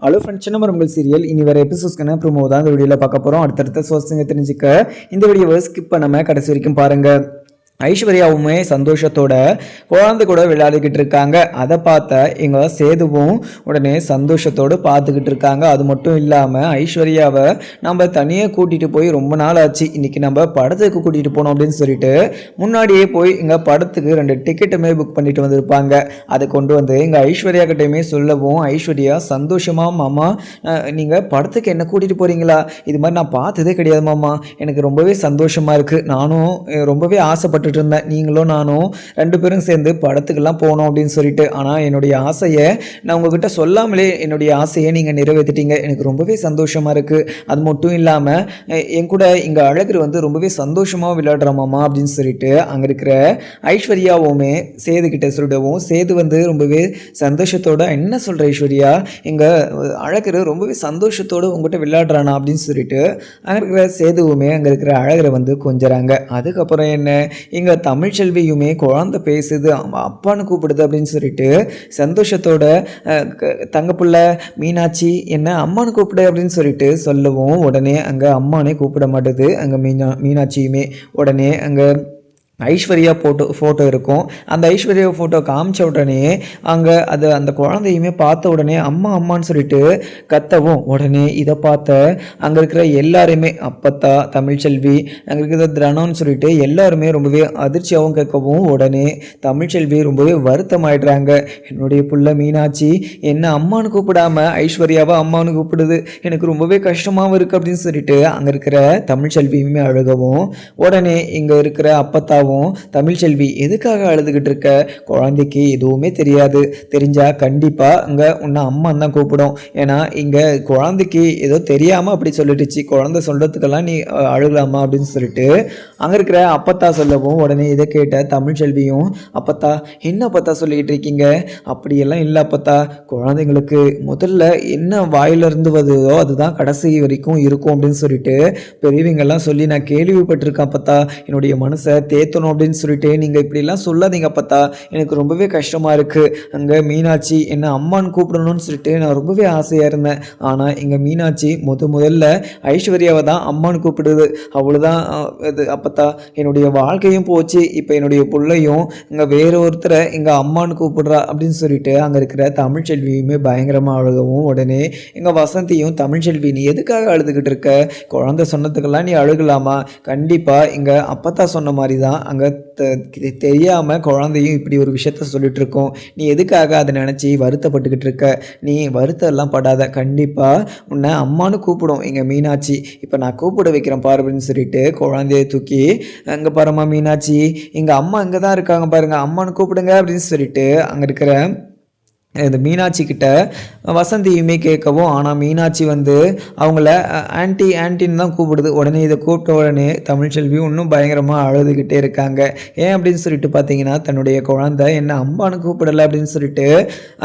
Hello friends, சின்ன மரங்கள் serial இனி வர எபிசோட்ஸ்க்கான ப்ரோமோ தான் இந்த வீடியோவில் பார்க்க போகிறோம். அடுத்தடுத்த சோர்ஸுங்க தெரிஞ்சுக்க இந்த வீடியோவை ஸ்கிப் பண்ணாமல் கடைசி வரைக்கும் பாருங்கள். ஐஸ்வர்யாவுமே சந்தோஷத்தோட குழந்தை கூட விளையாடிக்கிட்டு இருக்காங்க. அதை பார்த்த இவங்க சேதுவும் உடனே சந்தோஷத்தோடு பார்த்துக்கிட்டு இருக்காங்க. அது மட்டும் இல்லாமல் ஐஸ்வர்யாவை நம்ம தனியாக கூட்டிகிட்டு போய் ரொம்ப நாள் ஆச்சு, இன்றைக்கி நம்ம படத்துக்கு கூட்டிகிட்டு போனோம் அப்படின்னு சொல்லிட்டு முன்னாடியே போய் இங்கே படத்துக்கு 2 டிக்கெட்டுமே புக் பண்ணிட்டு வந்திருப்பாங்க. அதை கொண்டு வந்து இங்கே ஐஸ்வர்யா கிட்டையுமே சொல்லவும் ஐஸ்வர்யா சந்தோஷமாக, மாமா நீங்கள் படத்துக்கு என்ன கூட்டிகிட்டு போகிறீங்களா? இது மாதிரி நான் பார்த்ததே கிடையாது மாமா, எனக்கு ரொம்பவே சந்தோஷமாக இருக்குது. நானும் ரொம்பவே ஆசைப்பட்டு இருந்தேன், நீங்களும் நானும் 2 பேரும் சேர்ந்து படத்துக்கெல்லாம் போனோம் அப்படின்னு சொல்லிட்டு. ஆனால் என்னுடைய ஆசையை நான் உங்ககிட்ட சொல்லாமலே என்னுடைய ஆசையை நீங்கள் நிறைவேற்றிட்டீங்க. எனக்கு ரொம்பவே சந்தோஷமாக இருக்குது. அது மட்டும் இல்லாமல் என் கூட இங்கே அழகர் வந்து ரொம்பவே சந்தோஷமாக விளையாடுறாமாமா அப்படின்னு சொல்லிட்டு அங்கே இருக்கிற ஐஸ்வர்யாவுமே சேதுக்கிட்ட சொல்லிடவும் சேது வந்து ரொம்பவே சந்தோஷத்தோட, என்ன சொல்கிற ஐஸ்வர்யா, எங்கள் அழகர் ரொம்பவே சந்தோஷத்தோடு உங்ககிட்ட விளையாடுறானா அப்படின்னு சொல்லிட்டு அங்கே இருக்கிற சேதுவுமே அங்கே இருக்கிற அழகரை வந்து கொஞ்சறாங்க. அதுக்கப்புறம் என்ன, இங்கே தமிழ்ச்செல்வியுமே குழந்தை பேசுது, அப்பான்னு கூப்பிடுது அப்படின்னு சொல்லிட்டு சந்தோஷத்தோட தங்கப்புள்ள மீனாட்சி என்ன அம்மானு கூப்பிடு அப்படின்னு சொல்லிட்டு சொல்லவும் உடனே அங்கே அம்மானே கூப்பிட மாட்டுது. அங்கே மீனாட்சியுமே உடனே அங்கே ஐஸ்வர்யா ஃபோட்டோ இருக்கும். அந்த ஐஸ்வர்யா ஃபோட்டோ காமிச்ச உடனே அங்கே அந்த குழந்தையுமே பார்த்த உடனே அம்மா அம்மான்னு சொல்லிட்டு கத்தவும் உடனே இதை பார்த்த அங்கே இருக்கிற எல்லாருமே, அப்பத்தா, தமிழ்ச்செல்வி, அங்கே இருக்கிற திரணம்னு சொல்லிட்டு எல்லாருமே ரொம்பவே அதிர்ச்சியாகவும் கேட்கவும் உடனே தமிழ்ச்செல்வி ரொம்பவே வருத்தமாயிடுறாங்க. என்னுடைய புள்ள மீனாட்சி என்ன அம்மானு கூப்பிடாம ஐஸ்வர்யாவை அம்மானு கூப்பிடுது, எனக்கு ரொம்பவே கஷ்டமாகவும் இருக்குது அப்படின்னு சொல்லிட்டு அங்கே இருக்கிற தமிழ்ச்செல்வியுமே அழுகவும் உடனே இங்கே இருக்கிற அப்பத்தா தமிழ்ச்செல்வி எதுக்காக அழுதுகிட்டு இருக்க, குழந்தைக்கு எதுவுமே தெரியாது, தெரிஞ்சா கண்டிப்பா அங்க உன்னை அம்மா தான் கூப்பிடும், ஏன்னா இங்க குழந்தைக்கு ஏதோ தெரியாம அப்படி சொல்லிடுச்சு, குழந்தை சொல்றதுக்கெல்லாம் நீ அழுகலாமா அப்படின்னு சொல்லிட்டு அங்க இருக்கிற அப்பத்தா சொல்லவும் உடனே இதை கேட்ட தமிழ்ச்செல்வியும், அப்பத்தா என்ன அப்பத்தா சொல்லிக்கிட்டு இருக்கீங்க, அப்படியெல்லாம் இல்லை அப்பத்தா, குழந்தைங்களுக்கு முதல்ல என்ன வாயிலிருந்து வருதோ அதுதான் கடைசி வரைக்கும் இருக்கும் அப்படின்னு சொல்லிட்டு பெரியவங்கெல்லாம் சொல்லி நான் கேள்விப்பட்டிருக்கேன் அப்பத்தா, என்னுடைய மனசை தேத்தணும் அப்படின்னு சொல்லிட்டு நீங்கள் இப்படிலாம் சொல்லாதீங்க பார்த்தா, எனக்கு ரொம்பவே கஷ்டமாக இருக்குது. அங்கே மீனாட்சி என்ன அம்மான்னு கூப்பிடணும்னு சொல்லிட்டு நான் ரொம்பவே ஆசையாக இருந்தேன். ஆனால் இங்கே மீனாட்சி முதல்ல ஐஸ்வர்யாவை தான் அம்மான்னு கூப்பிடுது, அவ்வளோதான் இது அப்பத்தா, என்னுடைய வாழ்க்கையும் போச்சு, இப்போ என்னுடைய பிள்ளையும் இங்கே வேற ஒருத்தரை இங்கே அம்மான்னு கூப்பிடுறா அப்படின்னு சொல்லிட்டு அங்கே இருக்கிற தமிழ்ச்செல்வியுமே பயங்கரமாக அழுகவும் உடனே எங்கள் வசந்தியும், தமிழ்ச்செல்வி நீ எதுக்காக அழுதுகிட்டு இருக்க, குழந்தை சொன்னதுக்கெல்லாம் நீ அழுகலாமா, கண்டிப்பாக இங்கே அப்பத்தா சொன்ன மாதிரி தான் அங்கே தெரியாமல் குழந்தையும் இப்படி ஒரு விஷயத்த சொல்லிட்டு இருக்கோம், நீ எதுக்காக அதை நினச்சி வருத்தப்பட்டுக்கிட்டு இருக்க, நீ வருத்தம்லாம் படாத, கண்டிப்பாக உன்னை அம்மானு கூப்பிடும் எங்கள் மீனாட்சி, இப்போ நான் கூப்பிட வைக்கிறேன் பாரு அப்படின்னு சொல்லிட்டு குழந்தைய தூக்கி அங்கே பாருமா மீனாட்சி எங்கள் அம்மா இங்கே தான் இருக்காங்க பாருங்கள், அம்மானு கூப்பிடுங்க அப்படின்னு சொல்லிட்டு அங்கே இருக்கிற இந்த மீனாட்சி கிட்ட வசந்தியுமே கேட்கவும், ஆனால் மீனாட்சி வந்து அவங்கள ஆன்ட்டின்னு தான் கூப்பிடுது. உடனே இதை கூப்பிட்ட உடனே தமிழ்ச்செல்வி இன்னும் பயங்கரமாக அழுதுகிட்டே இருக்காங்க. ஏன் அப்படின்னு சொல்லிட்டு பார்த்தீங்கன்னா தன்னுடைய குழந்தை என்ன அம்மானு கூப்பிடலை அப்படின்னு சொல்லிட்டு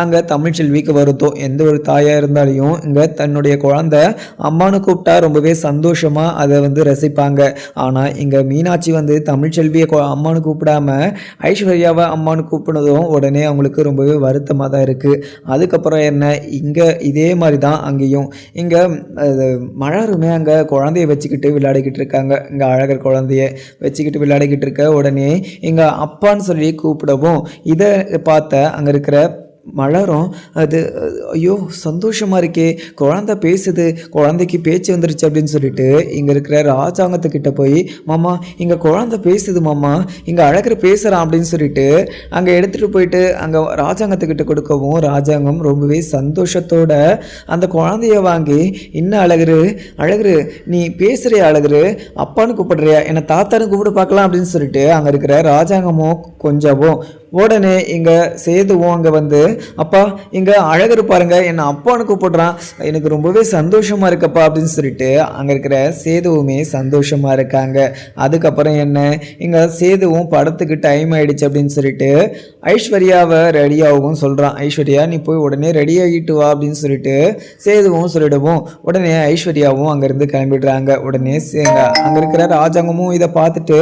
அங்கே தமிழ்ச்செல்விக்கு வருத்தம். எந்த ஒரு தாயாக இருந்தாலையும் இங்கே தன்னுடைய குழந்தை அம்மானு கூப்பிட்டா ரொம்பவே சந்தோஷமாக அதை வந்து ரசிப்பாங்க. ஆனால் இங்கே மீனாட்சி வந்து தமிழ்ச்செல்வியை அம்மானு கூப்பிடாம ஐஸ்வர்யாவை அம்மானு கூப்பிடுறதும் உடனே அவங்களுக்கு ரொம்பவே வருத்தமாக தான் இருக்குது. அதுக்கப்புறம் என்ன, இங்கே இதே மாதிரி தான் அங்கேயும் இங்கே மலருமே அங்கே குழந்தைய வச்சுக்கிட்டு விளையாடிக்கிட்டு இருக்காங்க. இங்கே அழகர் குழந்தைய வச்சுக்கிட்டு விளையாடிக்கிட்டு இருக்க உடனே இங்கே அப்பான்னு சொல்லி கூப்பிடவும் இதை பார்த்த அங்கே இருக்கிற மலரும் அது ஐயோ சந்தோஷமாக இருக்கே, குழந்தை பேசுது, குழந்தைக்கு பேச்சு வந்துருச்சு அப்படின்னு சொல்லிட்டு இங்கே இருக்கிற ராஜாங்கத்துக்கிட்ட போய், மாமா இங்கே குழந்தை பேசுது மாமா, இங்கே அழகர் பேசுகிறான் அப்படின்னு சொல்லிட்டு அங்கே எடுத்துகிட்டு போயிட்டு அங்கே ராஜாங்கத்துக்கிட்ட கொடுக்கவும் ராஜாங்கம் ரொம்பவே சந்தோஷத்தோட அந்த குழந்தைய வாங்கி, இன்னும் அழகரு நீ பேசுகிறியா, அழகரு அப்பான்னு கூப்பிடுறியா, என்னை தாத்தான்னு கூப்பிட்டு பார்க்கலாம் அப்படின்னு சொல்லிட்டு அங்கே இருக்கிற ராஜாங்கமும் கொஞ்சவும் உடனே இங்கே சேதுவும் அங்கே வந்து, அப்பா இங்கே அழகர் பாருங்க என்னை அப்பான்னு கூப்பிடுறான், எனக்கு ரொம்பவே சந்தோஷமாக இருக்கப்பா அப்படின்னு சொல்லிட்டு அங்கே இருக்கிற சேதுவுமே சந்தோஷமாக இருக்காங்க. அதுக்கப்புறம் என்ன, இங்கே சேதுவும் படத்துக்கு டைம் ஆகிடுச்சு அப்படின்னு சொல்லிட்டு ஐஸ்வர்யாவை ரெடியாகவும் சொல்கிறான். ஐஸ்வர்யா நீ போய் உடனே ரெடி ஆகிட்டு வா அப்படின்னு சொல்லிட்டு சேதுவும் சொல்லிடுவோம். உடனே ஐஸ்வர்யாவும் அங்கேருந்து கிளம்பிடுறாங்க. உடனே அங்கே இருக்கிற ராஜாங்கமும் இதை பார்த்துட்டு,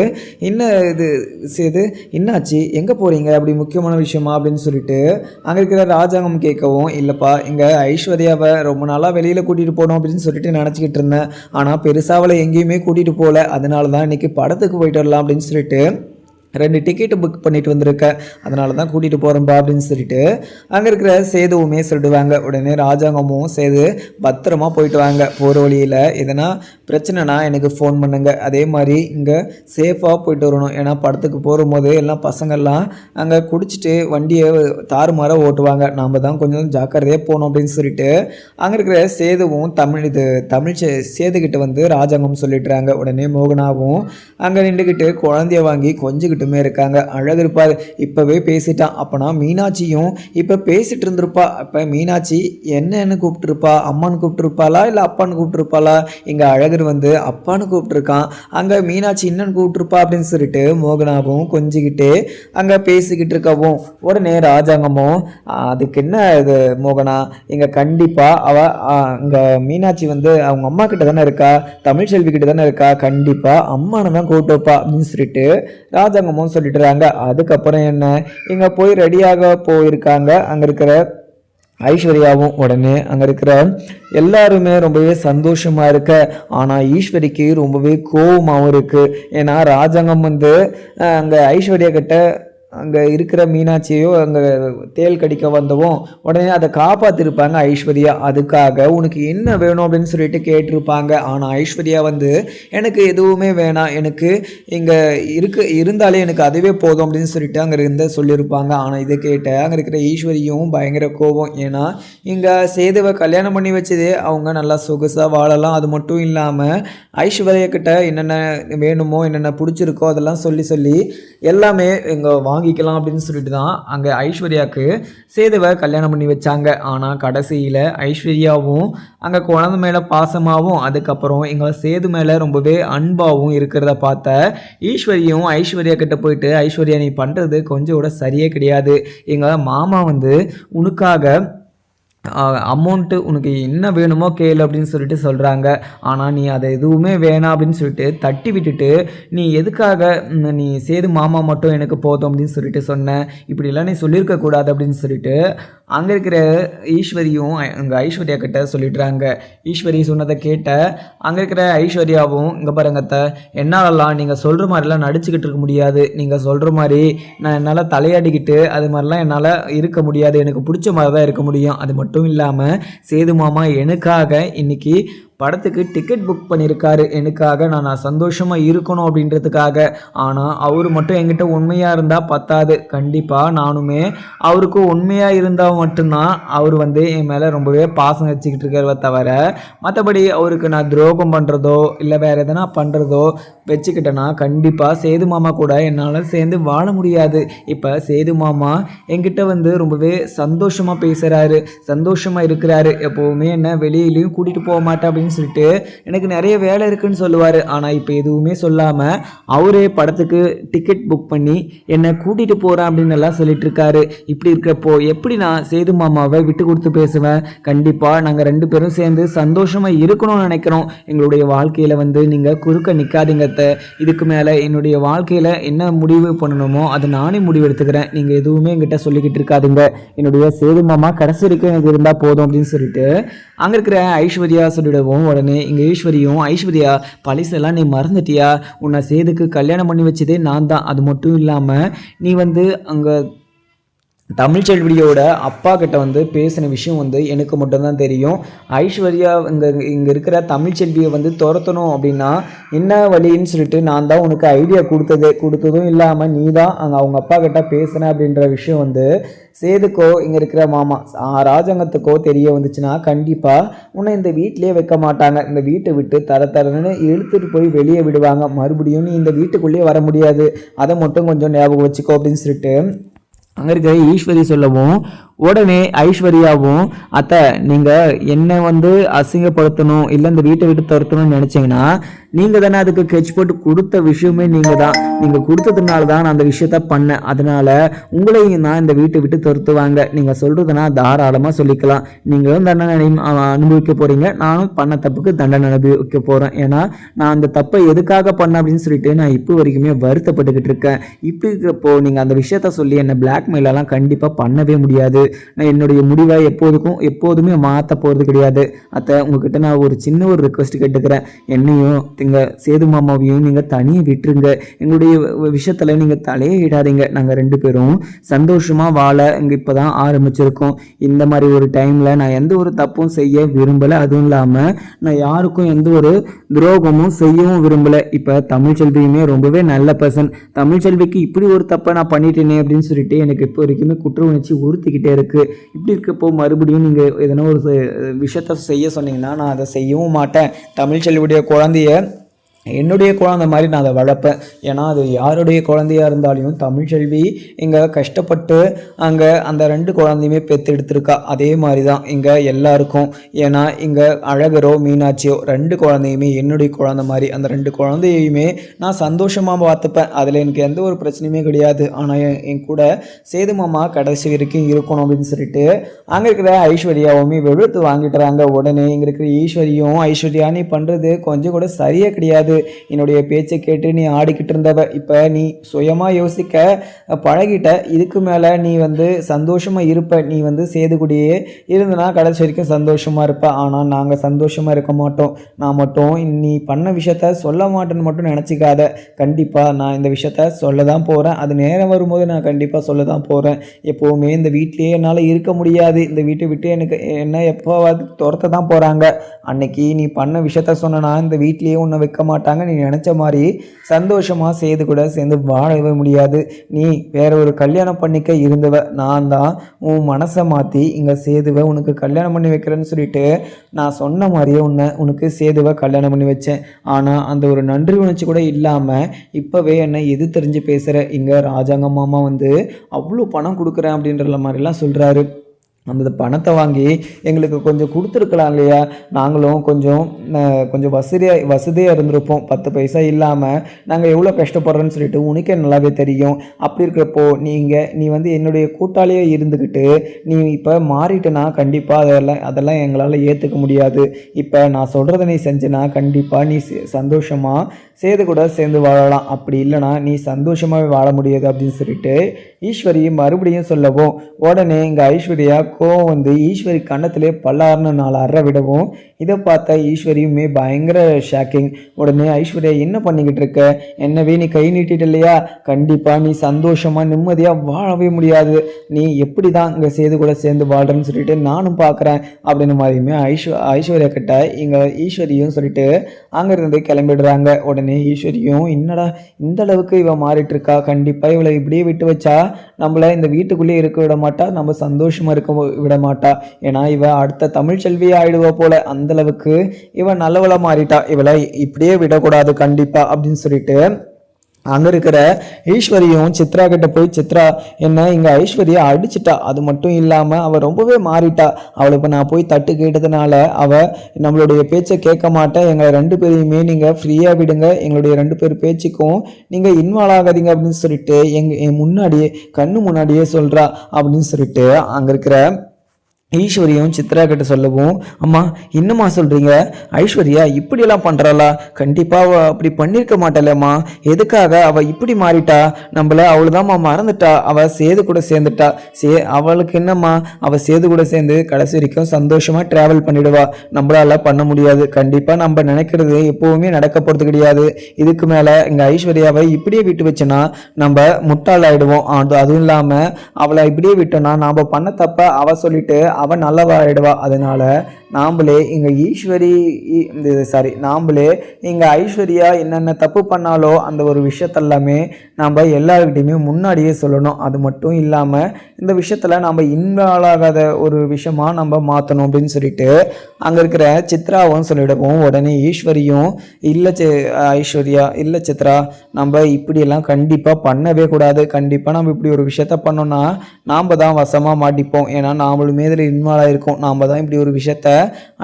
என்ன இது சேது என்னாச்சு எங்கே போகிறீங்க அப்படி முக்கியமான விஷயமா அப்படின்னு சொல்லிட்டு அங்கே இருக்கிற ராஜாங்கம் கேட்கவும், இல்லைப்பா இங்கே ஐஸ்வர்யாவை ரொம்ப நாளாக வெளியில் கூட்டிகிட்டு போகணும் அப்படின்னு சொல்லிட்டு நினச்சிக்கிட்டு இருந்தேன். ஆனால் பெருசாக அவளை எங்கேயுமே கூட்டிகிட்டு போகல. அதனால தான் இன்றைக்கி படத்துக்கு போயிட்டு வரலாம் அப்படின்னு சொல்லிட்டு 2 டிக்கெட்டு புக் பண்ணிட்டு வந்திருக்கேன். அதனால தான் கூட்டிகிட்டு போகிறேன்ப்பா அப்படின்னு சொல்லிட்டு அங்கே இருக்கிற சேதுவுமே சொல்லிடுவாங்க. உடனே ராஜாங்கமும் சேது பத்திரமா போயிட்டு வாங்க, போகிற வழியில் எதனா பிரச்சனைனா எனக்கு ஃபோன் பண்ணுங்க, அதே மாதிரி இங்கே சேஃபாக போயிட்டு வரணும். ஏன்னா படத்துக்கு போகும்போது எல்லாம் பசங்கள்லாம் அங்கே குடிச்சிட்டு வண்டியை தாறுமாறாக ஓட்டுவாங்க, நாம் தான் கொஞ்சம் ஜாக்கிரதையாக போகணும் அப்படின்னு சொல்லிட்டு அங்கே இருக்கிற சேதுவும் தமிழ் சேதுக்கிட்ட வந்து ராஜாங்கம் சொல்லிட்டுறாங்க. உடனே மோகனாவும் அங்கே நின்றுக்கிட்டு குழந்தைய வாங்கி கொஞ்சிக்கிட்டு இருக்காங்க. அழகு இருப்பார், இப்பவே பேசிட்டான். அப்பனா மீனாட்சியும் இப்ப பேசிட்டு இருந்திருப்பா. அப்ப மீனாட்சி என்னன்னு கூப்பிட்டுருப்பா, அம்மான்னு கூப்பிட்டுருப்பாளா இல்ல அப்பான்னு கூப்பிட்டுருப்பாளா? இங்க அழகர் வந்து அப்பான்னு கூப்பிட்டுருக்கான், அங்க மீனாட்சி என்னன்னு கூப்பிட்டுருப்பா அப்படின்னு சொல்லிட்டு மோகனாவும் கொஞ்சிக்கிட்டே அங்க பேசிக்கிட்டு இருக்கவும், உடனே ராஜாங்கமும் அதுக்கு என்ன இது மோகனா, இங்க கண்டிப்பா அவ இங்க மீனாட்சி வந்து அவங்க அம்மா கிட்ட தானே இருக்கா, தமிழ்ச்செல்வி கிட்ட தானே இருக்கா, கண்டிப்பா அம்மானு தான் கூப்பிட்டுப்பா அப்படின்னு சொல்லிட்டு ராஜாங்கம் சொல்லிட்டுறாங்க. அதுக்கப்புறம் என்ன, இங்க போய் ரெடியாக போயிருக்காங்க அங்க இருக்கிற ஐஸ்வர்யாவும். உடனே அங்க இருக்கிற எல்லாருமே ரொம்பவே சந்தோஷமா இருக்க, ஆனா ஈஸ்வரிக்கு ரொம்பவே கோபமாகவும் இருக்கு. ஏன்னா ராஜாங்கம் வந்து அங்க ஐஸ்வர்யா கிட்ட அங்கே இருக்கிற மீனாட்சியோ அங்கே தேல் கடிக்க வந்தவும் உடனே அதை காப்பாற்றிருப்பாங்க ஐஸ்வர்யா. அதுக்காக உனக்கு என்ன வேணும் அப்படின்னு சொல்லிட்டு கேட்டிருப்பாங்க. ஆனால் ஐஸ்வர்யா வந்து எனக்கு எதுவுமே வேணாம், எனக்கு இங்கே இருந்தாலே எனக்கு அதுவே போதும் அப்படின்னு சொல்லிட்டு அங்கே இருந்து சொல்லியிருப்பாங்க. ஆனால் இதை கேட்ட அங்கே இருக்கிற ஈஸ்வரியும் பயங்கர கோபம். ஏன்னா இங்கே சேதுவை கல்யாணம் பண்ணி வச்சதே அவங்க நல்லா சொகுசாக வாழலாம், அது மட்டும் இல்லாமல் ஐஸ்வர்யா கிட்ட என்னென்ன வேணுமோ என்னென்ன பிடிச்சிருக்கோ அதெல்லாம் சொல்லி எல்லாமே இங்கே வாங்கிக்கலாம் அப்படின்னு சொல்லிட்டு தான் அங்கே ஐஸ்வர்யாவுக்கு சேதுவை கல்யாணம் பண்ணி வச்சாங்க. ஆனால் கடைசியில் ஐஸ்வர்யாவும் அங்கே குழந்தை மேலே பாசமாகவும் அதுக்கப்புறம் எங்கள் சேது மேலே ரொம்பவே அன்பாகவும் இருக்கிறத பார்த்த ஈஸ்வரியும் ஐஸ்வர்யா கிட்ட போயிட்டு, ஐஸ்வர்யா நீ பண்ணுறது கொஞ்சம் கூட சரியே கிடையாது, எங்கள் மாமா வந்து உனக்காக அமௌண்ட்டு உனக்கு என்ன வேணுமோ கேளு அப்படின்னு சொல்லிட்டு சொல்கிறாங்க. ஆனால் நீ அதை எதுவுமே வேணாம் அப்படின்னு சொல்லிட்டு தட்டி விட்டுட்டு, நீ எதுக்காக நீ சேது மாமா மட்டும் எனக்கு போதும் அப்படின்னு சொல்லிட்டு சொன்னேன், இப்படிலாம் நீ சொல்லியிருக்கக்கூடாது அப்படின்னு சொல்லிட்டு அங்கே இருக்கிற ஈஸ்வரியும் அங்கே ஐஸ்வர்யா கிட்ட சொல்லிடுறாங்க. ஈஸ்வரி சொன்னதை கேட்ட அங்கே இருக்கிற ஐஸ்வர்யாவும், இங்கே பாருங்கத்த, என்னாலலாம் நீங்கள் சொல்கிற மாதிரிலாம் நடிச்சுக்கிட்டு இருக்க முடியாது, நீங்கள் சொல்கிற மாதிரி நான் என்னால் தலையாடிக்கிட்டு அது மாதிரிலாம் என்னால் இருக்க முடியாது, எனக்கு பிடிச்ச மாதிரி தான் இருக்க முடியும். அது மட்டும் இல்லாமல் சேது மாமா எனக்காக இன்னைக்கு படத்துக்கு டிக்கெட் புக் பண்ணியிருக்காரு, எனக்காக நான் சந்தோஷமாக இருக்கணும் அப்படின்றதுக்காக. ஆனால் அவர் மட்டும் என்கிட்ட உண்மையாக இருந்தால் பத்தாது, கண்டிப்பாக நானுமே அவருக்கு உண்மையாக இருந்தால் மட்டும்தான் அவர் வந்து என் மேலே ரொம்பவே பாசம் வச்சுக்கிட்டு இருக்கிறத தவிர மற்றபடி அவருக்கு நான் துரோகம் பண்ணுறதோ இல்லை வேறு எதனா பண்ணுறதோ வச்சுக்கிட்டேன்னா கண்டிப்பாக சேது மாமா கூட என்னால் சேர்ந்து வாழ முடியாது. இப்போ சேது மாமா என்கிட்ட வந்து ரொம்பவே சந்தோஷமாக பேசுகிறாரு, சந்தோஷமாக இருக்கிறாரு, எப்போவுமே என்ன வெளியிலையும் கூட்டிகிட்டு போக மாட்டேன் அப்படின்னு சொல்லிட்டு எனக்கு நிறைய வேலை இருக்குன்னு சொல்லுவார். ஆனால் இப்போ எதுவுமே சொல்லாமல் அவரே படத்துக்கு டிக்கெட் புக் பண்ணி என்னை கூட்டிகிட்டு போகிறேன் அப்படின்னு எல்லாம் சொல்லிட்டு இருக்காரு. இப்படி இருக்கிறப்போ எப்படி நான் சேது மாமாவை விட்டு கொடுத்து பேசுவேன்? கண்டிப்பாக நாங்கள் 2 பேரும் சேர்ந்து சந்தோஷமாக இருக்கணும்னு நினைக்கிறோம். எங்களுடைய வாழ்க்கையில் வந்து நீங்கள் குறுக்க நிற்காதீங்க, இதுக்கு மேலே என்னுடைய வாழ்க்கையில் என்ன முடிவு பண்ணணுமோ அது நானே முடிவு எடுத்துக்கிறேன், நீங்கள் எதுவுமே என்கிட்ட சொல்லிக்கிட்டு இருக்காதுங்க, என்னுடைய சேது மாமா கடைசி வரைக்கும் எனக்கு இருந்தால் போதும் அப்படின்னு சொல்லிட்டு அங்கே இருக்கிற ஐஸ்வர்யா சொல்லிடுவோம். உடனே இங்கே ஈஸ்வரியும், ஐஸ்வர்யா பழசெல்லாம் நீ மறந்துட்டியா, உன்னை சேதுக்கு கல்யாணம் பண்ணி வச்சதே நான் தான், அது மட்டும் இல்லாமல் நீ வந்து அங்கே தமிழ்ச்செல்வியோட அப்பா கிட்ட வந்து பேசின விஷயம் வந்து எனக்கு மட்டும்தான் தெரியும். ஐஸ்வர்யா இங்கே இருக்கிற தமிழ்ச்செல்வியை வந்து துரத்தணும் அப்படின்னா என்ன வழின்னு சொல்லிட்டு நான் தான் உனக்கு ஐடியா கொடுத்ததும் இல்லாமல் நீ தான் அவங்க அப்பா கிட்ட பேசின அப்படின்ற விஷயம் வந்து சேதுக்கோ இங்கே இருக்கிற மாமா ராஜாங்கத்துக்கோ தெரிய வந்துச்சுன்னா கண்டிப்பாக உன்னை இந்த வீட்டிலே வைக்க மாட்டாங்க, இந்த வீட்டை விட்டு தரன்னு இழுத்துட்டு போய் வெளியே விடுவாங்க, மறுபடியும் நீ இந்த வீட்டுக்குள்ளேயே வர முடியாது, அதை மட்டும் கொஞ்சம் ஞாபகம் வச்சுக்கோ அப்படின்னு சொல்லிட்டு அங்கே இருக்கிற ஈஸ்வரி சொல்லவும், உடனே ஐஸ்வர்யாவும் அத்தை நீங்க என்னை வந்து அசிங்கப்படுத்தணும் இல்லை இந்த வீட்டை விட்டு துரத்தணும்னு நினைச்சீங்கன்னா நீங்க தானே அதுக்கு கெச் போட்டு கொடுத்த விஷயமே நீங்க தான். நீங்க கொடுத்ததுனால தான் நான் அந்த விஷயத்த பண்ணேன். அதனால உங்களையும் தான் இந்த வீட்டை விட்டு துரத்துவாங்க. நீங்க சொல்றதுனா தாராளமா சொல்லிக்கலாம். நீங்களும் தண்டனை அனுபவிக்க போறீங்க, நானும் பண்ண தப்புக்கு தண்டனை அனுபவிக்க போறேன். ஏன்னா நான் அந்த தப்பை எதுக்காக பண்ண அப்படின்னு சொல்லிட்டு நான் இப்போ வரைக்குமே வருத்தப்பட்டுக்கிட்டு இருக்கேன். இப்படி இருக்கப்போ நீங்க அந்த விஷயத்த சொல்லி என்ன பிளாக்மெயில் எல்லாம் கண்டிப்பா பண்ணவே முடியாது. நான் என்னுடைய முடிவை எப்போதுமே மாற்ற போகிறது கிடையாது. அத்தை உங்ககிட்ட நான் ஒரு சின்ன ஒரு ரிக்வெஸ்ட் கேட்டுக்கிறேன். என்னையும் எங்கள் சேது மாமாவையும் நீங்கள் தனியாக விட்டுருங்க. எங்களுடைய விஷயத்தில் நீங்கள் தலையே இடாதீங்க. நாங்கள் 2 பேரும் சந்தோஷமாக வாழ இங்கே இப்போ தான் ஆரம்பிச்சிருக்கோம். இந்த மாதிரி ஒரு டைமில் நான் எந்த ஒரு தப்பும் செய்ய விரும்பலை. அதுவும் இல்லாமல் நான் யாருக்கும் எந்த ஒரு துரோகமும் செய்யவும் விரும்பலை. இப்போ தமிழ்ச்செல்வியுமே ரொம்பவே நல்ல பர்சன். தமிழ்ச்செல்விக்கு இப்படி ஒரு தப்பை நான் பண்ணிட்டேனே அப்படின்னு சொல்லிட்டு எனக்கு இப்போ வரைக்குமே குற்ற உணர்ச்சி உறுத்திக்கிட்டே இருக்குது. இப்படி இருக்கப்போ மறுபடியும் நீங்கள் எதனா ஒரு விஷயத்த செய்ய சொன்னீங்கன்னா நான் அதை செய்யவும் மாட்டேன். தமிழ்ச்செல்வியுடைய குழந்தைய என்னுடைய குழந்தை மாதிரி நான் அதை வளர்ப்பேன். ஏன்னா அது யாருடைய குழந்தையாக இருந்தாலும் தமிழ்ச்செல்வி இங்கே கஷ்டப்பட்டு அங்கே அந்த 2 குழந்தையுமே பெற்று எடுத்திருக்கா. அதே மாதிரி தான் இங்கே எல்லாருக்கும். ஏன்னா இங்கே அழகரோ மீனாட்சியோ 2 குழந்தையுமே என்னுடைய குழந்தை மாதிரி. அந்த 2 குழந்தையுமே நான் சந்தோஷமாக பார்த்துப்பேன். அதில் எனக்கு எந்த ஒரு பிரச்சனையுமே கிடையாது. ஆனால் என் கூட சேது மாமா கடைசி வரைக்கும் இருக்கணும் அப்படின்னு சொல்லிட்டு அங்கே இருக்கிற ஐஸ்வர்யாவுமே வெளுத்து வாங்கிட்டுறாங்க. உடனே இங்கே இருக்கிற ஐஸ்வர்யா நீ பண்ணுறது கொஞ்சம் கூட சரியாக கிடையாது. என்னுடைய பேச்சை கேட்டு நீ ஆடிக்கிட்டு இருந்தவ இப்போ நீ சுயமா யோசிக்க பழகிட்ட. இதுக்கு மேல நீ வந்து சந்தோஷமா இருப்ப. நீ வந்து சேதுகுடியே இருந்தனா கடைசி வரைக்கும் சந்தோஷமா இருப்ப. ஆனா நாங்க சந்தோஷமா இருக்க மாட்டோம். நான் மட்டும் நீ பண்ண விஷயத்த சொல்ல மாட்டேன்னு மட்டும் நினைச்சிக்காத. கண்டிப்பா நான் இந்த விஷயத்த சொல்ல தான் போறேன். அது நேரம் வரும்போது நான் கண்டிப்பா சொல்ல தான் போறேன். எப்பவுமே இந்த வீட்லயே என்னால் இருக்க முடியாது. இந்த வீட்டை விட்டு எனக்கு என்ன எப்போவாது துரத்த தான் போறாங்க. அன்னைக்கு நீ பண்ண விஷயத்த சொன்னா இந்த வீட்லயே உன்னை வைக்க மாட்டேன். நீ நினைச்ச மாதிரி சந்தோஷமா சேது கூட சேர்ந்து வாழவே முடியாது. நீ வேற ஒரு கல்யாணம் பண்ணிக்க இருந்தவ. நான் தான் உன் மனசை மாற்றி இங்கே சேதுவை உனக்கு கல்யாணம் பண்ணி வைக்கிறேன்னு சொல்லிட்டு நான் சொன்ன மாதிரியே உனக்கு சேதுவை கல்யாணம் பண்ணி வச்சேன். ஆனால் அந்த ஒரு நன்றி உணர்ச்சி கூட இல்லாமல் இப்போவே என்னை எது தெரிஞ்சு பேசுகிற. இங்கே ராஜாங்க மாமா வந்து அவ்வளோ பணம் கொடுக்குறேன் அப்படின்ற மாதிரிலாம் சொல்கிறாரு. அந்த பணத்தை வாங்கி எங்களுக்கு கொஞ்சம் கொடுத்துருக்கலாம் இல்லையா? நாங்களும் கொஞ்சம் வசதியாக இருந்திருப்போம். 10 பைசா இல்லாமல் நாங்கள் எவ்வளோ கஷ்டப்படுறோன்னு சொல்லிட்டு உனக்கே நல்லாவே தெரியும். அப்படி இருக்கிறப்போ நீ வந்து என்னுடைய கூட்டாளியே இருந்துக்கிட்டு நீ இப்போ மாறிட்டுனா கண்டிப்பாக அதெல்லாம் எங்களால் ஏற்றுக்க முடியாது. இப்போ நான் சொல்கிறத நீ செஞ்சுனா கண்டிப்பாக நீ சந்தோஷமாக சேது கூட சேர்ந்து வாழலாம். அப்படி இல்லைனா நீ சந்தோஷமாகவே வாழ முடியாது அப்படின்னு சொல்லிட்டு ஈஸ்வரி மறுபடியும் சொல்லவும் உடனே இங்கே ஐஸ்வர்யா கோவம் வந்து ஈஸ்வரி கன்னத்திலே பல்லாருன்னு 4 அறை விடவும் இதை பார்த்த ஈஸ்வரியுமே பயங்கர ஷாக்கிங். உடனே ஐஸ்வர்யா என்ன பண்ணிக்கிட்டு இருக்க? என்னவே நீ கை நீட்டிட்டு இல்லையா? கண்டிப்பாக நீ சந்தோஷமாக நிம்மதியாக வாழவே முடியாது. நீ எப்படி தான் இங்கே சேது கூட சேர்ந்து வாழ்றேன்னு சொல்லிட்டு நானும் பார்க்குறேன் அப்படின்னு மாதிரியுமே ஐஸ்வர்யா கிட்ட இங்கே ஈஸ்வரியும் சொல்லிட்டு அங்கேருந்து கிளம்பிடுறாங்க. உடனே ஈஸ்வரியும் என்னடா இந்த அளவுக்கு இவ மாறிட்டு இருக்கா, கண்டிப்பாக இவளை இப்படியே விட்டு வச்சா நம்மளை இந்த வீட்டுக்குள்ளேயே இருக்க விட மாட்டா, நம்ம சந்தோஷமா இருக்க விட மாட்டா. ஏன்னா இவ அடுத்த தமிழ்ச்செல்வி ஆயிடுவா போல. அந்த அளவுக்கு இவ நல்லவளா மாறிட்டா. இவளை இப்படியே விடக்கூடாது கண்டிப்பா அப்படின்னு சொல்லிட்டு அங்கே இருக்கிற ஈஸ்வரியும் சித்ரா கிட்ட போய் சித்ரா என்ன இங்கே ஐஸ்வர்யா அடிச்சிட்டா. அது மட்டும் இல்லாமல் அவள் ரொம்பவே மாறிட்டா. அவளை இப்போ நான் போய் தட்டு கேட்டதுனால அவள் நம்மளுடைய பேச்சை கேட்க மாட்டேன். எங்களை 2 பேரையுமே நீங்கள் ஃப்ரீயாக விடுங்க, எங்களுடைய 2 பேர் பேச்சுக்கும் நீங்கள் இன்வால்வ் ஆகாதீங்க அப்படின்னு சொல்லிட்டு என் முன்னாடியே கண்ணு முன்னாடியே சொல்கிறா அப்படின்னு சொல்லிட்டு அங்கே இருக்கிற ஈஸ்வரியும் சித்ரா கிட்ட சொல்லவும் அம்மா என்னம்மா சொல்கிறீங்க? ஐஸ்வர்யா இப்படியெல்லாம் பண்ணுறாளா? கண்டிப்பாக அவள் அப்படி பண்ணியிருக்க மாட்டாளேம்மா. எதுக்காக அவள் இப்படி மாறிட்டா? நம்மளை அவ்வளோதாம்மா மறந்துட்டா. அவள் சேது கூட சேர்ந்துட்டா. அவளுக்கு என்னம்மா, அவள் சேது கூட சேர்ந்து கடைசி வரைக்கும் சந்தோஷமாக ட்ராவல் பண்ணிடுவா. நம்மளால பண்ண முடியாது. கண்டிப்பாக நம்ம நினைக்கிறது எப்போவுமே நடக்க போகிறது கிடையாது. இதுக்கு மேலே இங்கே ஐஸ்வர்யாவை இப்படியே விட்டு வச்சோன்னா நம்ம முட்டாள் ஆகிடுவோம். அதுவும் இல்லாமல் அவளை இப்படியே விட்டோன்னா நாம் பண்ண தப்ப அவள் சொல்லிட்டு அவள் நல்லவாயிடுவா. அதனால் நாம்ளே இங்கே நாம்ளே இங்கே ஐஸ்வர்யா என்னென்ன தப்பு பண்ணாலோ அந்த ஒரு விஷயத்தெல்லாமே நம்ம எல்லாருக்கிட்டையுமே முன்னாடியே சொல்லணும். அது மட்டும் இல்லாமல் இந்த விஷயத்தில் நம்ம இன்வால்வ் ஒரு விஷயமா நம்ம மாற்றணும் அப்படின்னு சொல்லிட்டு அங்கே இருக்கிற சித்ராவும் சொல்லிடுவோம். உடனே ஈஸ்வரியும் இல்லை ஐஸ்வர்யா இல்லை சித்ரா, நம்ம இப்படியெல்லாம் கண்டிப்பாக பண்ணவே கூடாது. கண்டிப்பாக நம்ம இப்படி ஒரு விஷயத்த பண்ணோம்னா நாம் தான் வசமாக மாட்டிப்போம். ஏன்னா நாமளுமே இதில் இன்வால்வ் ஆகிருக்கோம். நாம் தான் இப்படி ஒரு விஷயத்த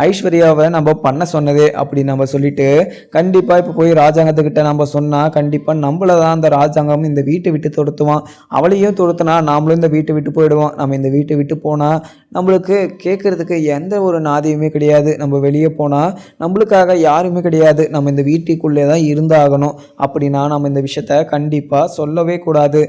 ஐஸ்வர்யாவை நம்ம பண்ண சொன்னதே அப்படி நம்ம சொல்லிட்டு கண்டிப்பாக இப்போ போய் ராஜாங்கத்துக்கிட்ட நம்ம சொன்னால் கண்டிப்பாக நம்மள தான் அந்த ராஜாங்கம் இந்த வீட்டை விட்டு தொடுத்துவான். அவளையும் தொடுத்துனா நாமளும் இந்த வீட்டை விட்டு போயிடுவோம். நம்ம இந்த வீட்டை விட்டு போனால் நம்மளுக்கு கேட்கறதுக்கு எந்த ஒரு நாதியுமே கிடையாது. நம்ம வெளியே போனால் நம்மளுக்காக யாருமே கிடையாது. நம்ம இந்த வீட்டுக்குள்ளே தான் இருந்தாகணும். அப்படின்னா நம்ம இந்த விஷயத்த கண்டிப்பாக சொல்லவே கூடாது.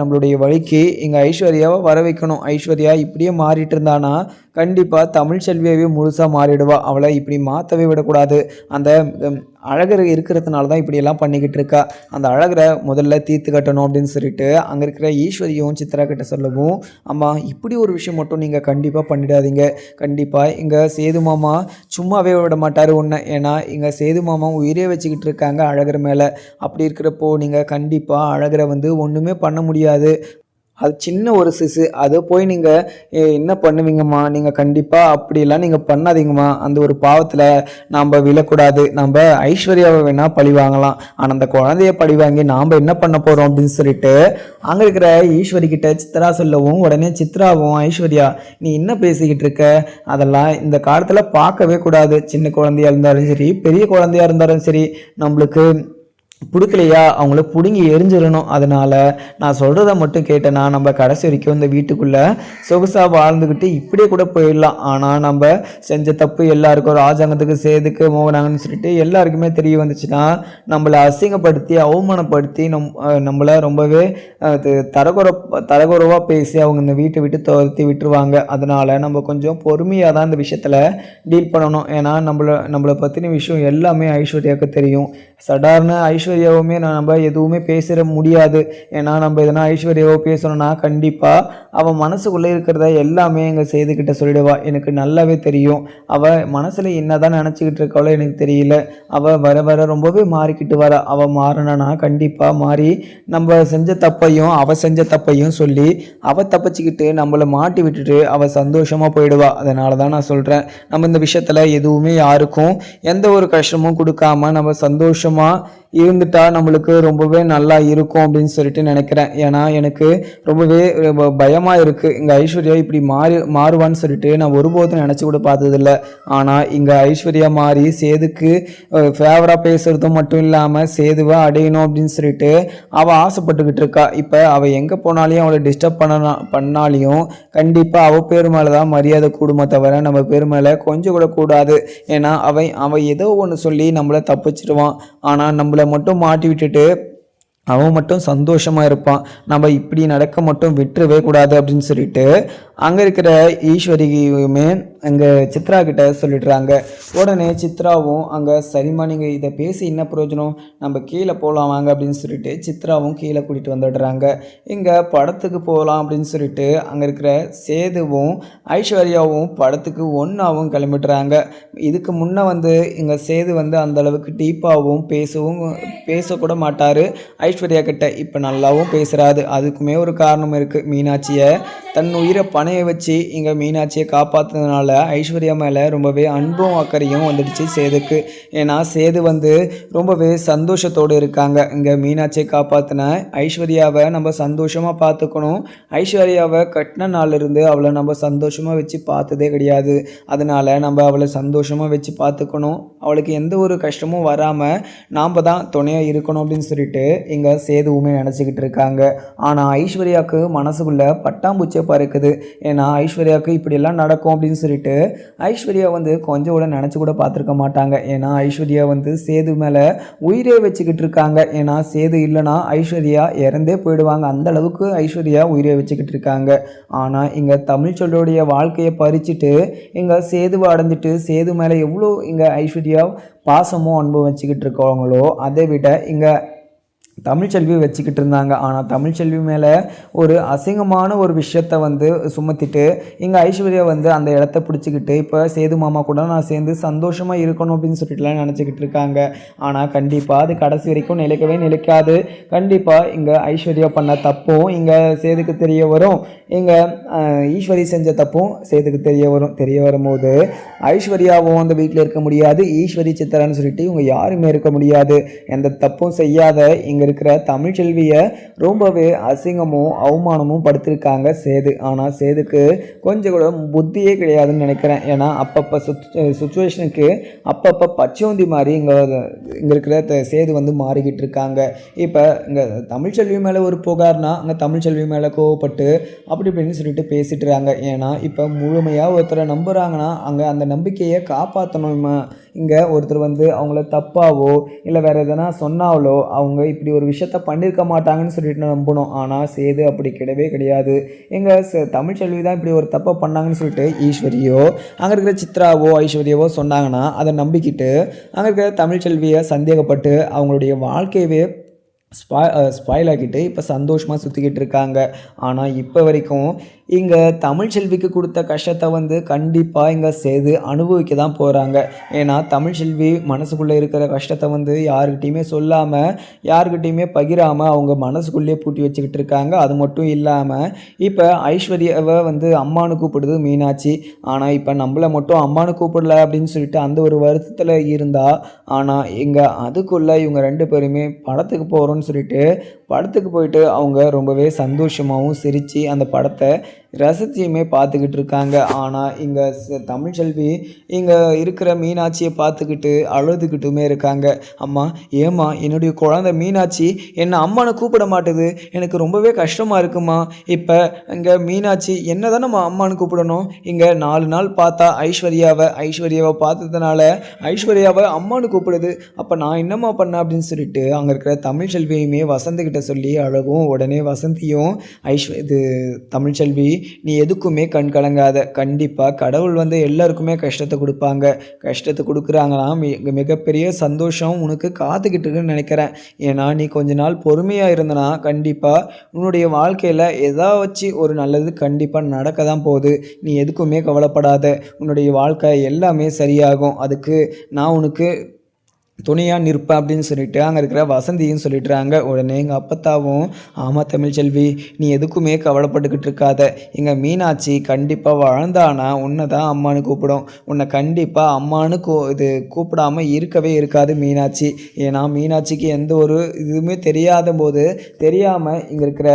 நம்மளுடைய வழிக்கு இங்கே ஐஸ்வர்யாவை வர வைக்கணும். ஐஸ்வர்யா இப்படியே மாறிட்டு இருந்தானா கண்டிப்பாக தமிழ் செல்வியாவே முழுசாக மாறிடுவா. அவளை இப்படி மாற்றவே விடக்கூடாது. அந்த அழகர் இருக்கிறதுனால தான் இப்படியெல்லாம் பண்ணிக்கிட்டு இருக்கா. அந்த அழகரை முதல்ல தீர்த்து கட்டணும் அப்படின்னு சொல்லிட்டு அங்கே இருக்கிற ஈஸ்வரியும் சித்ரா கிட்ட சொல்லவும், அம்மா இப்படி ஒரு விஷயம் மட்டும் நீங்கள் கண்டிப்பாக பண்ணிடாதீங்க. கண்டிப்பாக இங்கே சேது மாமா சும்மாவே விட மாட்டார் ஒன்று. ஏன்னா இங்கே சேது மாமா உயிரே வச்சுக்கிட்டு இருக்காங்க அழகர் மேலே. அப்படி இருக்கிறப்போ நீங்கள் கண்டிப்பாக அழகரை ஒன்றுமே பண்ண முடியாது. அது சின்ன ஒரு சிசு, அதை போய் நீங்கள் என்ன பண்ணுவீங்கம்மா? நீங்கள் கண்டிப்பாக அப்படிலாம் நீங்கள் பண்ணாதீங்கம்மா. அந்த ஒரு பாவத்தில் நாம் விழக்கூடாது. நம்ம ஐஸ்வர்யாவை வேணால் பழி வாங்கலாம், ஆனால் அந்த குழந்தைய பழி வாங்கி நாம் என்ன பண்ண போகிறோம் அப்படின்னு சொல்லிட்டு அங்கே இருக்கிற ஈஸ்வரி கிட்ட சித்ரா சொல்லவும், உடனே சித்ராவும் ஐஸ்வர்யா நீ என்ன பேசிக்கிட்டு இருக்க? அதெல்லாம் இந்த காலத்தில் பார்க்கவே கூடாது. சின்ன குழந்தையா இருந்தாலும் சரி, பெரிய குழந்தையா இருந்தாலும் சரி, நம்மளுக்கு பிடிக்கலையா அவங்கள பிடுங்கி எரிஞ்சிடணும். அதனால் நான் சொல்கிறத மட்டும் கேட்டேன்னா நம்ம கடைசி வரைக்கும் இந்த வீட்டுக்குள்ளே சொகுசாக வாழ்ந்துக்கிட்டு இப்படியே கூட போயிடலாம். ஆனால் நம்ம செஞ்ச தப்பு எல்லாருக்கும் ராஜாங்கத்துக்கு சேதுக்கு மோகனாங்கன்னு சொல்லிட்டு எல்லாருக்குமே தெரிய வந்துச்சுன்னா நம்மளை அசிங்கப்படுத்தி அவமானப்படுத்தி நம்மளை ரொம்பவே தரகுறவாக பேசி அவங்க இந்த வீட்டை விட்டு துரத்தி விட்டுருவாங்க. அதனால் நம்ம கொஞ்சம் பொறுமையாக தான் இந்த விஷயத்தில் டீல் பண்ணணும். ஏன்னா நம்மளை பற்றின விஷயம் எல்லாமே ஐஸ்வர்யாவுக்கு தெரியும். சாதாரண ஐஸ்வர்யாவுமே நம்ம எதுவுமே பேசிட முடியாது. ஏன்னா நம்ம எதனா ஐஸ்வர்யாவோ பேசணும்னா கண்டிப்பாக அவள் மனசுக்குள்ளே இருக்கிறத எல்லாமே எங்கள் சேதுக்கிட்ட சொல்லிடுவா. எனக்கு நல்லாவே தெரியும் அவள் மனசில் என்ன தான் நினச்சிக்கிட்டு இருக்காளோ எனக்கு தெரியல. அவள் வர வர ரொம்பவே மாறிக்கிட்டு வர. அவள் மாறினா கண்டிப்பாக மாறி நம்ம செஞ்ச தப்பையும் அவள் செஞ்ச தப்பையும் சொல்லி அவள் தப்பிச்சுக்கிட்டு நம்மளை மாட்டி விட்டுட்டு அவள் சந்தோஷமாக போயிடுவா. அதனால தான் நான் சொல்கிறேன், நம்ம இந்த விஷயத்தில் எதுவுமே யாருக்கும் எந்த ஒரு கஷ்டமும் கொடுக்காம நம்ம சந்தோஷமாக இருந்துட்டா நம்மளுக்கு ரொம்பவே நல்லா இருக்கும் அப்படின்னு சொல்லிட்டு நினைக்கிறேன். ஏன்னா எனக்கு ரொம்பவே பயமாக இருக்குது. இங்கே ஐஸ்வர்யா இப்படி மாறுவான்னு சொல்லிட்டு நான் ஒருபோதும் நினச்சி கூட பார்த்ததில்ல. ஆனால் இங்கே ஐஸ்வர்யா மாறி சேதுக்கு ஃபேவராக பேசுகிறதும் மட்டும் இல்லாமல் சேதுவை அடையணும் அப்படின்னு சொல்லிட்டு அவள் ஆசைப்பட்டுக்கிட்டு இருக்கா. இப்போ அவள் எங்கே போனாலையும் அவளை டிஸ்டர்ப் பண்ணாலையும் கண்டிப்பாக அவள் பேர் மேலே தான் மரியாதை கூடுமே தவிர நம்ம பேர் மேலே கொஞ்சம் கூட கூடாது. ஏன்னா அவன் ஏதோ ஒன்று சொல்லி நம்மளை தப்பிச்சிடுவான். ஆனால் நம்மளை மட்டும் மாட்டி விட்டுட்டு அவன் மட்டும் சந்தோஷமாக இருப்பான். நம்ம இப்படி நடக்க மட்டும் விட்டுறவே கூடாது அப்படின்னு சொல்லிட்டு அங்கே இருக்கிற ஈஸ்வரியுமே அங்கே சித்ரா கிட்ட சொல்லிடுறாங்க. உடனே சித்ராவும் அங்கே சரிம்மா நீங்கள் இதை பேசி என்ன பிரயோஜனம், நம்ம கீழே போகலாம் வாங்க அப்படின்னு சொல்லிட்டு சித்ராவும் கீழே கூட்டிகிட்டு வந்துடுறாங்க. இங்கே படத்துக்கு போகலாம் அப்படின்னு சொல்லிட்டு அங்கே இருக்கிற சேதுவும் ஐஸ்வர்யாவும் படத்துக்கு ஒன்றாவும் கிளம்பிடுறாங்க. இதுக்கு முன்னே இங்கே சேது அந்தளவுக்கு டீப்பாகவும் பேசக்கூட மாட்டார் ஐஸ்வர்யா கிட்ட. இப்போ நல்லாவும் பேசுகிறாரு. அதுக்குமே ஒரு காரணம் இருக்குது. மீனாட்சியை தன் உயிரை பணைய வச்சு இங்கே மீனாட்சியை காப்பாற்றுனதுனால ஐஸ்வர்யா மேலே ரொம்பவே அன்பும் அக்கறையும் வந்துடுச்சு சேதுக்கு. ஏன்னா சேது ரொம்பவே சந்தோஷத்தோடு இருக்காங்க. இங்கே மீனாட்சியை காப்பாற்றின ஐஸ்வர்யாவை நம்ம சந்தோஷமாக பார்த்துக்கணும். ஐஸ்வர்யாவை கட்டின நாளிலிருந்து அவளை நம்ம சந்தோஷமாக வச்சு பார்த்ததே கிடையாது. அதனால் நம்ம அவளை சந்தோஷமாக வச்சு பார்த்துக்கணும். அவளுக்கு எந்த ஒரு கஷ்டமும் வராமல் நாம் தான் துணையாக இருக்கணும் அப்படின்னு சொல்லிட்டு இங்கே சேதுவுமே நினச்சிக்கிட்டு இருக்காங்க. ஆனால் ஐஸ்வர்யாவுக்கு மனசுக்குள்ளே பட்டாம்பூச்சியை பறக்குது. ஏன்னா ஐஸ்வர்யாவுக்கு இப்படியெல்லாம் நடக்கும் அப்படின்னு சொல்லிட்டு ஐஸ்வர்யா கொஞ்சம் கூட நினச்சி கூட பார்த்துருக்க மாட்டாங்க. ஏன்னா ஐஸ்வர்யா சேது மேலே உயிரே வச்சுக்கிட்டு இருக்காங்க. ஏன்னா சேது இல்லைனா ஐஸ்வர்யா இறந்தே போயிடுவாங்க. அந்த அளவுக்கு ஐஸ்வர்யா உயிரே வச்சுக்கிட்டு இருக்காங்க. ஆனால் இங்கே தமிழ்ச்சொல்லுடைய வாழ்க்கையை பறிச்சுட்டு இங்கே சேதுவை அடைஞ்சிட்டு சேது மேலே எவ்வளோ இங்கே ஐஸ்வர்யா பாசமும் அன்பும் வச்சுக்கிட்டு இருக்கவங்களோ அதை விட இங்கே தமிழ்ச்செல்வி வச்சுக்கிட்டு இருந்தாங்க. ஆனால் தமிழ்ச்செல்வி மேலே ஒரு அசிங்கமான ஒரு விஷயத்தை வந்து சுமத்திட்டு இங்கே ஐஸ்வர்யா வந்து அந்த இடத்த பிடிச்சிக்கிட்டு இப்போ சேது மாமா கூட நான் சேர்ந்து சந்தோஷமாக இருக்கணும் அப்படின்னு சொல்லிட்டுலாம் நினச்சிக்கிட்டு இருக்காங்க. ஆனால் கண்டிப்பாக அது கடைசி வரைக்கும் நிலைக்கவே நிலைக்காது. கண்டிப்பாக இங்கே ஐஸ்வர்யா பண்ண தப்பும் இங்கே சேதுக்கு தெரிய வரும். இங்கே ஈஸ்வரி செஞ்ச தப்பும் சேதுக்கு தெரிய வரும்போது ஐஸ்வர்யாவும் அந்த வீட்டில் இருக்க முடியாது, ஈஸ்வரி சித்திரான்னு சொல்லிட்டு இவங்க யாருமே இருக்க முடியாது. எந்த தப்பும் செய்யாத இங்கே இருக்கிற தமிழ்ச்செல்வியை ரொம்பவே அசிங்கமும் அவமானமும் படுத்திருக்காங்க சேது. ஆனால் சேதுக்கு கொஞ்சம் கூட புத்தியே கிடையாதுன்னு நினைக்கிறேன். ஏன்னா அப்பப்போ சுச்சுவேஷனுக்கு அப்பப்போ பச்சோந்தி மாதிரி இங்கே இருக்கிற சேது வந்து மாறிக்கிட்டு இருக்காங்க. இப்போ இங்கே தமிழ்ச்செல்வி மேலே ஒரு புகார்னா அங்கே தமிழ்ச்செல்வி மேலே கோவப்பட்டு அப்படி இப்படின்னு சொல்லிட்டு பேசிட்டு இருக்காங்க. ஏன்னா இப்போ முழுமையாக ஒருத்தரை நம்புகிறாங்கன்னா அங்கே அந்த நம்பிக்கையை காப்பாற்றணுமா. இங்கே ஒருத்தர் வந்து அவங்கள தப்பாவோ இல்லை வேறு எதனா சொன்னாலோ அவங்க இப்படி ஒரு விஷயத்த பண்ணியிருக்க மாட்டாங்கன்னு சொல்லிட்டு நம்பணும். ஆனால் சேது அப்படி கிடையவே கிடையாது. எங்கள் தமிழ்ச்செல்வி தான் இப்படி ஒரு தப்பை பண்ணாங்கன்னு சொல்லிட்டு ஈஸ்வரியோ அங்கே இருக்கிற சித்ராவோ ஐஸ்வர்யாவோ சொன்னாங்கன்னா அதை நம்பிக்கிட்டு அங்கே இருக்கிற தமிழ்ச்செல்வியை சந்தேகப்பட்டு அவங்களுடைய வாழ்க்கையவே ஸ்பாயில் ஆக்கிட்டு இப்போ சந்தோஷமாக சுற்றிக்கிட்டு இருக்காங்க. ஆனால் இப்போ வரைக்கும் இங்கே தமிழ்ச்செல்விக்கு கொடுத்த கஷ்டத்தை வந்து கண்டிப்பாக இங்கே சேது அனுபவிக்க தான் போகிறாங்க. ஏன்னா தமிழ்ச்செல்வி மனசுக்குள்ளே இருக்கிற கஷ்டத்தை வந்து யாருக்கிட்டையுமே சொல்லாமல் யாருக்கிட்டையுமே பகிராமல் அவங்க மனசுக்குள்ளேயே பூட்டி வச்சுக்கிட்டு இருக்காங்க. அது மட்டும் இல்லாமல் இப்போ ஐஸ்வர்யாவை வந்து அம்மானு கூப்பிடுது மீனாட்சி. ஆனால் இப்போ நம்மளை மட்டும் அம்மானு கூப்பிடல அப்படின்னு சொல்லிட்டு அந்த ஒரு வருத்தத்தில் இருந்தால், ஆனால் இங்கே அதுக்குள்ளே இவங்க ரெண்டு பேருமே படத்துக்கு போகிறோன்னு சொல்லிட்டு படத்துக்கு போயிட்டு அவங்க ரொம்பவே சந்தோஷமாகவும் சிரித்து அந்த படத்தை ரசித்தையுமே பார்த்துக்கிட்டு இருக்காங்க. ஆனால் இங்கே தமிழ்ச்செல்வி இங்கே இருக்கிற மீனாட்சியை பார்த்துக்கிட்டு அழுதுகிட்டுமே இருக்காங்க. அம்மா ஏம்மா என்னுடைய குழந்தை மீனாட்சி என்னை அம்மானை கூப்பிட மாட்டுது, எனக்கு ரொம்பவே கஷ்டமாக இருக்குமா. இப்போ இங்கே மீனாட்சி என்ன தானே நம்ம அம்மானு கூப்பிடணும். இங்கே 4 நாள் பார்த்தா ஐஸ்வர்யாவை பார்த்ததுனால ஐஸ்வர்யாவை அம்மானு கூப்பிடுது. அப்போ நான் என்னம்மா பண்ணேன் அப்படின்னு சொல்லிட்டு அங்கே இருக்கிற தமிழ்ச்செல்வியுமே வசந்திக்கிட்ட சொல்லி அழகும். உடனே வசந்தியும் இது தமிழ்ச்செல்வி நீ எதுக்குமே கண் கலங்காத, கண்டிப்பாக கடவுள் வந்து எல்லாருக்குமே கஷ்டத்தை கொடுப்பாங்க, கஷ்டத்தை கொடுக்குறாங்கன்னா மிகப்பெரிய சந்தோஷம் உனக்கு காத்துக்கிட்டு இருக்குன்னு நினைக்கிறேன். ஏன்னா நீ கொஞ்ச நாள் பொறுமையாக இருந்தனா கண்டிப்பாக உன்னுடைய வாழ்க்கையில் ஏதாச்சும் ஒரு நல்லது கண்டிப்பாக நடக்க தான் போகுது. நீ எதுக்குமே கவலைப்படாத, உன்னுடைய வாழ்க்கை எல்லாமே சரியாகும், அதுக்கு நான் உனக்கு துணையாக நிற்பேன் அப்படின்னு சொல்லிட்டு அங்கே இருக்கிற வசந்தியும் சொல்லிட்டுறாங்க. உடனே எங்கள் அப்பத்தாவும் ஆமாம் தமிழ்ச்செல்வி நீ எதுக்குமே கவலைப்பட்டுக்கிட்டு இருக்காத, எங்கள் மீனாட்சி கண்டிப்பாக வாழ்ந்தானா உன்னை தான் அம்மானு கூப்பிடும், உன்னை கண்டிப்பாக அம்மானு கூப்பிடாமல் இருக்கவே இருக்காது மீனாட்சி. ஏன்னா மீனாட்சிக்கு எந்த ஒரு இதுவுமே தெரியாத போது தெரியாமல் இங்கே இருக்கிற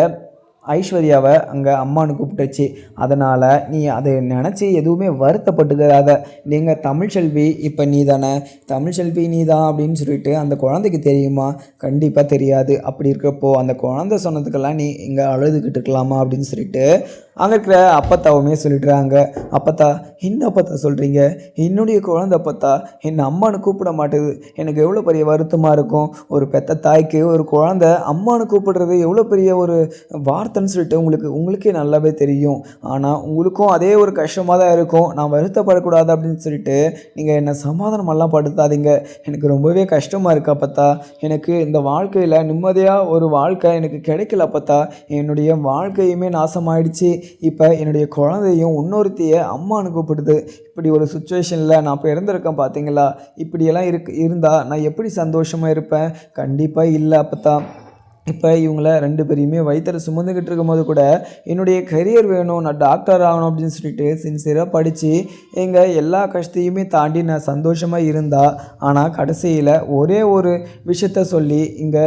ஐஸ்வர்யாவை அங்கே அம்மானு கூப்பிட்டுச்சு. அதனால் நீ அதை நினச்சி எதுவுமே வருத்தப்பட்டுக்கிறாத. நீங்கள் தமிழ்ச்செல்வி இப்போ நீ தானே, தமிழ்ச்செல்வி நீ தான் அப்படின்னு சொல்லிட்டு அந்த குழந்தைக்கு தெரியுமா? கண்டிப்பாக தெரியாது. அப்படி இருக்கப்போ அந்த குழந்தை சொன்னதுக்கெல்லாம் நீ இங்கே அழுதுகிட்டு இருக்கலாமா அப்படின்னு சொல்லிட்டு அங்கே இருக்கிற அப்பத்தாவுமே சொல்லிடுறாங்க. அப்பத்தா என்ன அப்பத்தா சொல்கிறீங்க, என்னுடைய குழந்தை அப்பத்தா என்னை அம்மானு கூப்பிட மாட்டேது, எனக்கு எவ்வளோ பெரிய வருத்தமாக இருக்கும். ஒரு பெத்த தாய்க்கு ஒரு குழந்தை அம்மானு கூப்பிடுறது எவ்வளோ பெரிய ஒரு வார்த்தைன்னு சொல்லிட்டு உங்களுக்கே நல்லாவே தெரியும். ஆனால் உங்களுக்கும் அதே ஒரு கஷ்டமாக தான் இருக்கும். நான் வருத்தப்படக்கூடாது அப்படின்னு சொல்லிட்டு நீங்கள் என்னை சமாதானமெல்லாம் படுத்தாதீங்க, எனக்கு ரொம்பவே கஷ்டமாக இருக்குது அப்பத்தா, எனக்கு இந்த வாழ்க்கையில் நிம்மதியாக ஒரு வாழ்க்கை எனக்கு கிடைக்கல அப்பத்தா, என்னுடைய வாழ்க்கையுமே நாசமாயிடுச்சு, இப்போ என்னுடைய குழந்தையும் இன்னொருத்தையை அம்மானு கூப்பிடுது. இப்படி ஒரு சுச்சுவேஷனில் நான் இப்போ இருந்திருக்கேன் பார்த்தீங்களா, இப்படியெல்லாம் இருந்தால் நான் எப்படி சந்தோஷமாக இருப்பேன்? கண்டிப்பாக இல்லை அப்பத்தா. இப்போ இவங்கள 2 பேரையுமே வயிற்றில் சுமந்துக்கிட்டு இருக்கும்போது கூட என்னுடைய கரியர் வேணும், நான் டாக்டர் ஆகணும் அப்படின்னு சொல்லிட்டு சின்சியராக படித்து எங்கள் எல்லா கஷ்டத்தையுமே தாண்டி நான் சந்தோஷமாக இருந்தால், ஆனால் கடைசியில் ஒரே ஒரு விஷயத்த சொல்லி இங்கே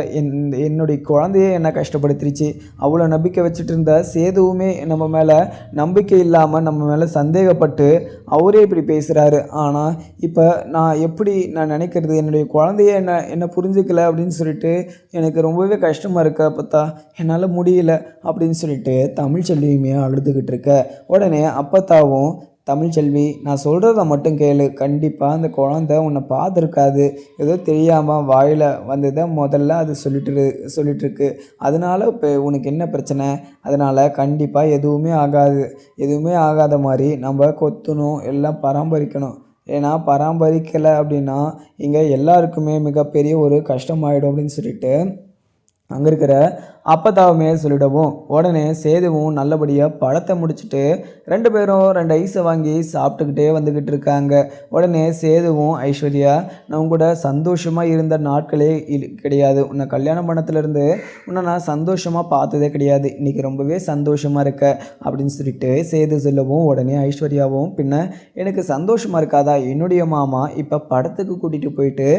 என்னுடைய குழந்தையே என்னை கஷ்டப்படுத்திருச்சு. அவ்வளோ நம்பிக்கை வச்சுட்டு இருந்த சேதுவுமே நம்ம மேலே நம்பிக்கை இல்லாமல் நம்ம மேலே சந்தேகப்பட்டு அவரே இப்படி பேசுகிறாரு. ஆனால் இப்போ நான் நினைக்கிறது என்னுடைய குழந்தைய என்னை புரிஞ்சுக்கல அப்படின்னு சொல்லிட்டு எனக்கு ரொம்பவே கஷ்டம் இருக்கா பார்த்தா, என்னால் முடியல அப்படின்னு சொல்லிட்டு தமிழ்ச்செல்வியுமே அழுதுகிட்டு இருக்க. உடனே அப்பத்தாவும் தமிழ்ச்செல்வி நான் சொல்கிறத மட்டும் கேளு, கண்டிப்பாக அந்த குழந்தை உன்னை பார்த்துருக்காது, ஏதோ தெரியாமல் வாயில் வந்ததை முதல்ல அது சொல்லிட்டுருக்கு, அதனால் இப்போ உனக்கு என்ன பிரச்சனை, அதனால் கண்டிப்பாக எதுவுமே ஆகாத மாதிரி நம்ம கொத்தணும், எல்லாம் பராமரிக்கணும். ஏன்னா பராமரிக்கலை அப்படின்னா இங்கே எல்லாருக்குமே மிகப்பெரிய ஒரு கஷ்டமாயிடும் அப்படின்னு சொல்லிட்டு அங்கே இருக்கிற அப்பத்தாவுமே சொல்லிடவும் உடனே சேதுவும் நல்லபடியாக பழத்தை முடிச்சுட்டு 2 பேரும் 2 ஐஸை வாங்கி சாப்பிட்டுக்கிட்டே வந்துக்கிட்டு இருக்காங்க. உடனே சேதுவும் ஐஸ்வர்யா, நான் கூட சந்தோஷமாக இருந்த நாட்களே கிடையாது. உன்னை கல்யாணம் பண்ணத்துலேருந்து உன்னை நான் சந்தோஷமாக பார்த்ததே கிடையாது. இன்றைக்கி ரொம்பவே சந்தோஷமாக இருக்க அப்படின்னு சொல்லிட்டு சேது சொல்லவும் உடனே ஐஸ்வர்யாவும், பின்ன எனக்கு சந்தோஷமாக இருக்காதா? என்னுடைய மாமா இப்போ படத்துக்கு கூட்டிகிட்டு போயிட்டு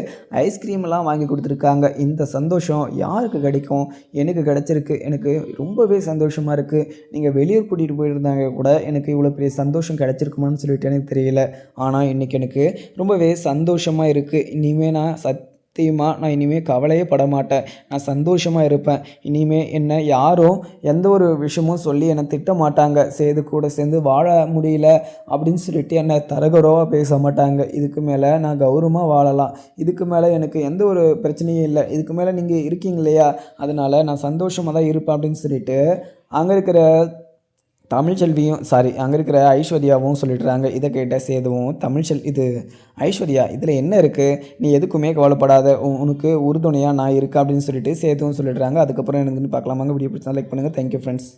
ஐஸ்கிரீம்லாம் வாங்கி கொடுத்துருக்காங்க. இந்த சந்தோஷம் யாருக்கு கிடைக்கும்? எனக்கு கிடச்சிருக்கு. எனக்கு ரொம்பவே சந்தோஷமாக இருக்குது. நீங்கள் வெளியூர் கூட்டிகிட்டு போயிருந்தாங்க கூட எனக்கு இவ்வளோ பெரிய சந்தோஷம் கிடச்சிருக்குமான்னு சொல்லிட்டு எனக்கு தெரியல. ஆனால் இன்றைக்கி எனக்கு ரொம்பவே சந்தோஷமாக இருக்குது. இனிமேல் நான் சத்தியமாக நான் இனிமேல் கவலையே பட மாட்டேன். நான் சந்தோஷமாக இருப்பேன். இனிமேல் என்னை யாரும் எந்த ஒரு விஷயமும் சொல்லி என்னை திட்ட மாட்டாங்க. சேது கூட சேர்ந்து வாழ முடியல அப்படின்னு சொல்லிட்டு என்னை தரகுறவாக பேச மாட்டாங்க. இதுக்கு மேலே நான் கௌரவமாக வாழலாம். இதுக்கு மேலே எனக்கு எந்த ஒரு பிரச்சனையும் இல்லை. இதுக்கு மேலே நீங்கள் இருக்கீங்க இல்லையா, அதனால் நான் சந்தோஷமாக தான் இருப்பேன் அப்படின்னு சொல்லிட்டு அங்கே இருக்கிற அங்கே இருக்கிற ஐஸ்வர்யாவும் சொல்லிடுறாங்க. இதை கேட்ட சேதுவும், இது ஐஸ்வர்யா, இதில் என்ன இருக்குது? நீ எதுக்குமே கவலைப்படாத, உனக்கு உறுதுணையாக நான் இருக்கேன் அப்படின்னு சொல்லிட்டு சேதுவும் சொல்லிடுறாங்க. அதுக்கப்புறம் எனக்கு பார்க்கலாமாங்க. வீடியோ பிடிச்சா லைக் பண்ணுங்கள். Thank you friends.